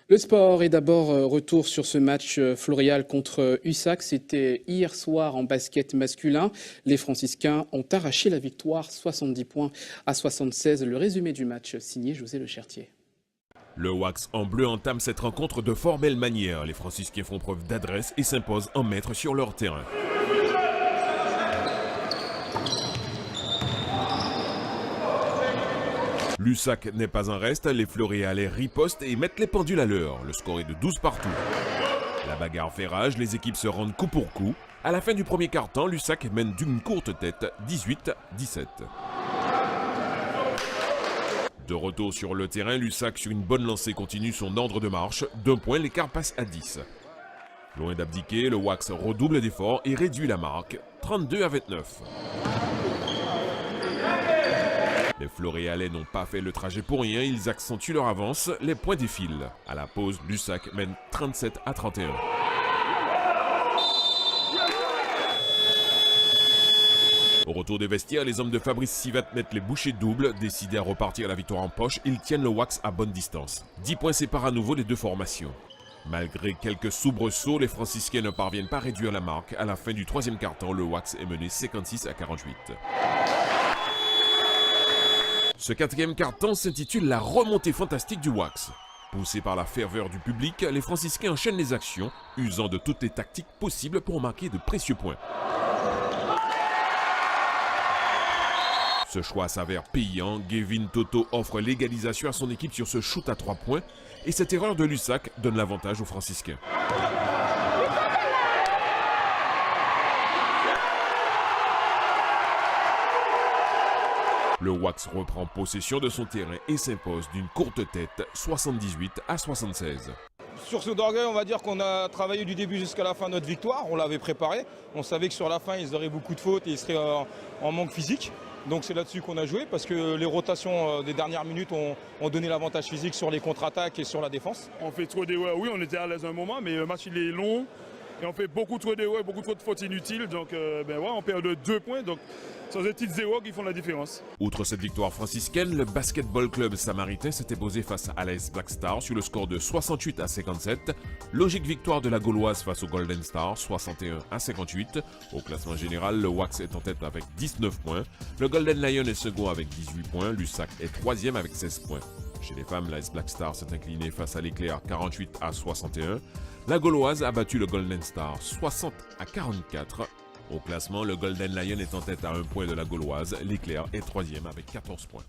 Le sport est d'abord retour sur ce match Floréal contre USAC. C'était hier soir en basket masculin. Les franciscains ont arraché la victoire 70 points à 76. Le résumé du match signé José Lechertier. Le Wax en bleu entame cette rencontre de fort belle manière. Les franciscains font preuve d'adresse et s'imposent en maître sur leur terrain. L'USAC n'est pas en reste, les Floréalais ripostent et mettent les pendules à l'heure. Le score est de 12 partout. La bagarre fait rage, les équipes se rendent coup pour coup. À la fin du premier quart-temps, l'USAC mène d'une courte tête, 18-17. De retour sur le terrain, l'USAC sur une bonne lancée continue son ordre de marche. D'un point, l'écart passe à 10. Loin d'abdiquer, le Wax redouble d'efforts et réduit la marque, 32-29. Les Floréalais n'ont pas fait le trajet pour rien, ils accentuent leur avance, les points défilent. À la pause, l'USAC mène 37-31. Au retour des vestiaires, les hommes de Fabrice Sivat mettent les bouchées doubles. Décidés à repartir à la victoire en poche, ils tiennent le Wax à bonne distance. 10 points séparent à nouveau les deux formations. Malgré quelques soubresauts, les franciscains ne parviennent pas à réduire la marque. À la fin du troisième quart-temps, le Wax est mené 56-48. Ce quatrième quart-temps s'intitule la remontée fantastique du Wax. Poussés par la ferveur du public, les franciscains enchaînent les actions, usant de toutes les tactiques possibles pour marquer de précieux points. Ce choix s'avère payant. Gavin Toto offre l'égalisation à son équipe sur ce shoot à 3 points et cette erreur de l'USAC donne l'avantage aux franciscains. Le Wax reprend possession de son terrain et s'impose d'une courte tête, 78-76. Sur ce d'orgueil, on va dire qu'on a travaillé du début jusqu'à la fin notre victoire. On l'avait préparé. On savait que sur la fin, ils auraient beaucoup de fautes et ils seraient en manque physique. Donc c'est là-dessus qu'on a joué parce que les rotations des dernières minutes ont donné l'avantage physique sur les contre-attaques et sur la défense. On fait trop d'erreurs, oui, on était à l'aise un moment, mais le match il est long et on fait beaucoup trop d'erreurs, beaucoup trop de fautes inutiles. Donc on perd de 2 points. Donc ce sont des petites erreurs qui font la différence. Outre cette victoire franciscaine, le basketball club samaritain s'était posé face à l'AS Black Star sur le score de 68-57. Logique victoire de la Gauloise face au Golden Star, 61-58. Au classement général, le Wax est en tête avec 19 points. Le Golden Lion est second avec 18 points. L'USAC est troisième avec 16 points. Chez les femmes, l'AS Black Star s'est incliné face à l'Éclair 48-61. La Gauloise a battu le Golden Star 60-44. Au classement, le Golden Lion est en tête à 1 point de la Gauloise. L'Éclair est troisième avec 14 points.